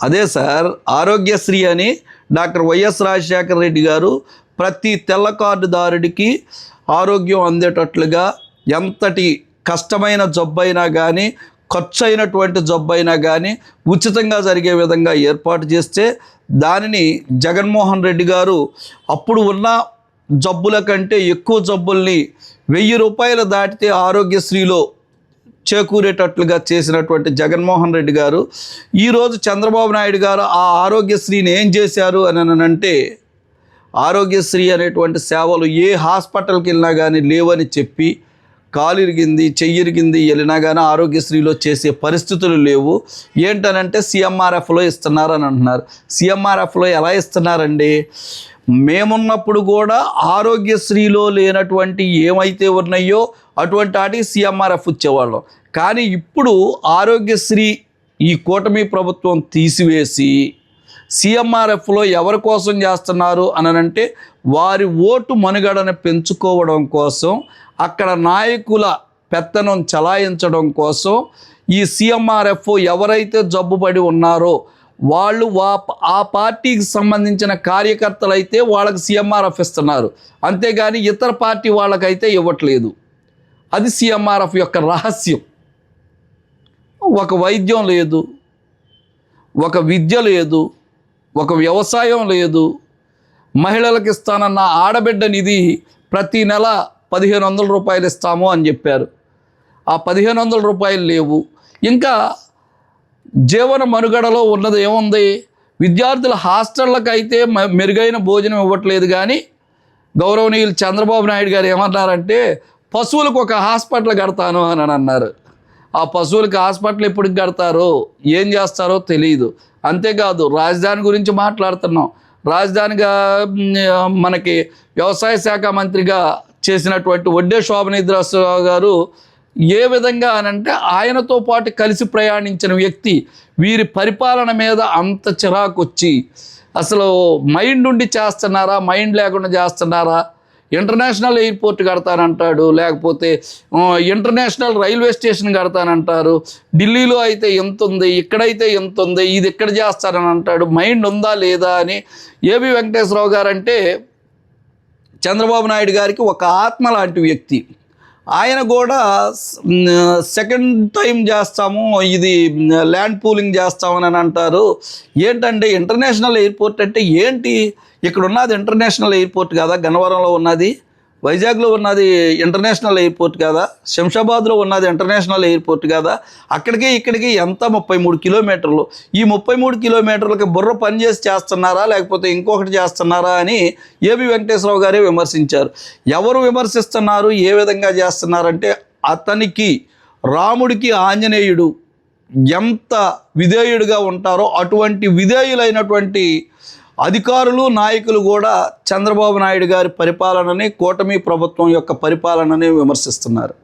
అదే సార్, ఆరోగ్యశ్రీ అని doctor YS Rajasekhara Reddy గారు ప్రతి తెల్ల కార్డుదారుడికి ఆరోగ్యం అందేటట్లుగా ఎంతటి కష్టమైన జబ్బైనా కానీ ఖర్చు అయినటువంటి జబ్బైనా కానీ ఉచితంగా జరిగే విధంగా ఏర్పాటు చేస్తే దానిని జగన్మోహన్ రెడ్డి గారు అప్పుడు ఉన్న జబ్బుల కంటే ఎక్కువ జబ్బుల్ని 1000 రూపాయలు దాటితే ఆరోగ్యశ్రీలో చేకూరేటట్లుగా చేసినటువంటి జగన్మోహన్ రెడ్డి గారు ఈరోజు చంద్రబాబు నాయుడు గారు ఆ ఆరోగ్యశ్రీని ఏం చేశారు అని అంటే ఆరోగ్యశ్రీ అనేటువంటి సేవలు ఏ హాస్పిటల్కి వెళ్ళినా కానీ లేవని చెప్పి కాలు ఇరిగింది చెయ్యి ఇరిగింది వెళ్ళినా కానీ ఆరోగ్యశ్రీలో చేసే పరిస్థితులు లేవు. ఏంటనంటే సీఎంఆర్ఎఫ్లో ఇస్తున్నారని అంటున్నారు. సీఎంఆర్ఎఫ్లో ఎలా ఇస్తున్నారండి? మేమున్నప్పుడు కూడా ఆరోగ్యశ్రీలో లేనటువంటి ఏమైతే ఉన్నాయో అటువంటి వాటికి సీఎంఆర్ఎఫ్ ఇచ్చేవాళ్ళం. కానీ ఇప్పుడు ఆరోగ్యశ్రీ ఈ కూటమి ప్రభుత్వం తీసివేసి సీఎంఆర్ఎఫ్లో ఎవరి కోసం చేస్తున్నారు అనంటే వారి ఓటు మనుగడను పెంచుకోవడం కోసం, అక్కడ నాయకుల పెత్తనం చలాయించడం కోసం ఈ సీఎంఆర్ఎఫ్ ఎవరైతే జబ్బుపడి ఉన్నారో వాళ్ళు ఆ పార్టీకి సంబంధించిన కార్యకర్తలు అయితే వాళ్ళకి సీఎంఆర్ఎఫ్ ఇస్తున్నారు, అంతేగాని ఇతర పార్టీ వాళ్ళకైతే ఇవ్వట్లేదు. అది సీఎంఆర్ఎఫ్ యొక్క రహస్యం. ఒక వైద్యం లేదు, ఒక విద్య లేదు, ఒక వ్యవసాయం లేదు. మహిళలకు ఇస్తానన్న ఆడబిడ్డ నిధి ప్రతి నెల 1500 రూపాయలు ఇస్తాము అని చెప్పారు. ఆ 1500 రూపాయలు లేవు. ఇంకా జీవన మనుగడలో ఉన్నది ఏముంది? విద్యార్థుల హాస్టళ్ళకు అయితే మెరుగైన భోజనం ఇవ్వట్లేదు. కానీ గౌరవనీయులు చంద్రబాబు నాయుడు గారు ఏమన్నారంటే పశువులకు ఒక హాస్పిటల్ కడతాను అని అన్నారు. ఆ పశువులకి హాస్పిటల్ ఎప్పటికి కడతారో ఏం చేస్తారో తెలియదు. అంతేకాదు రాజధాని గురించి మాట్లాడుతున్నాం. రాజధానిగా మనకి వ్యవసాయ శాఖ మంత్రిగా చేసినటువంటి వడ్డే శోభనేద్రరావు గారు ఏ విధంగా అనంటే ఆయనతో పాటు కలిసి ప్రయాణించిన వ్యక్తి వీరి పరిపాలన మీద అంత చిరాకు వచ్చి అసలు మైండ్ ఉండి చేస్తున్నారా, మైండ్ లేకుండా చేస్తున్నారా? ఇంటర్నేషనల్ ఎయిర్పోర్ట్ కడతానంటాడు, లేకపోతే ఇంటర్నేషనల్ రైల్వే స్టేషన్ కడతానంటారు. ఢిల్లీలో అయితే ఎంత ఉంది, ఇక్కడైతే ఎంత ఉంది, ఇది ఎక్కడ చేస్తారని అంటాడు. మైండ్ ఉందా లేదా అని ఏబి వెంకటేశ్వరరావు గారు అంటే చంద్రబాబు నాయుడు గారికి ఒక ఆత్మ లాంటి వ్యక్తి. ఆయన కూడా సెకండ్ టైం చేస్తాము, ఇది ల్యాండ్ పూలింగ్ చేస్తామని అంటారు. ఏంటంటే ఇంటర్నేషనల్ ఎయిర్పోర్ట్ అంటే ఏంటి? ఇక్కడ ఉన్నది ఇంటర్నేషనల్ ఎయిర్పోర్ట్ కాదా? గన్నవరంలో ఉన్నది, వైజాగ్లో ఉన్నది ఇంటర్నేషనల్ ఎయిర్పోర్ట్ కాదా? శంషాబాద్లో ఉన్నది ఇంటర్నేషనల్ ఎయిర్పోర్ట్ కాదా? అక్కడికి ఇక్కడికి ఎంత 33 కిలోమీటర్లు. ఈ 33 కిలోమీటర్లకి బుర్ర పనిచేసి చేస్తున్నారా లేకపోతే ఇంకొకటి చేస్తున్నారా అని ఏబి వెంకటేశ్వరరావు గారే విమర్శించారు. ఎవరు విమర్శిస్తున్నారు, ఏ విధంగా చేస్తున్నారంటే అతనికి రాముడికి ఆంజనేయుడు ఎంత విధేయుడిగా ఉంటారో అటువంటి విధేయులైనటువంటి అధికారులు నాయకులు కూడా చంద్రబాబు నాయుడు గారి పరిపాలనని, కూటమి ప్రభుత్వం యొక్క పరిపాలనని విమర్శిస్తున్నారు.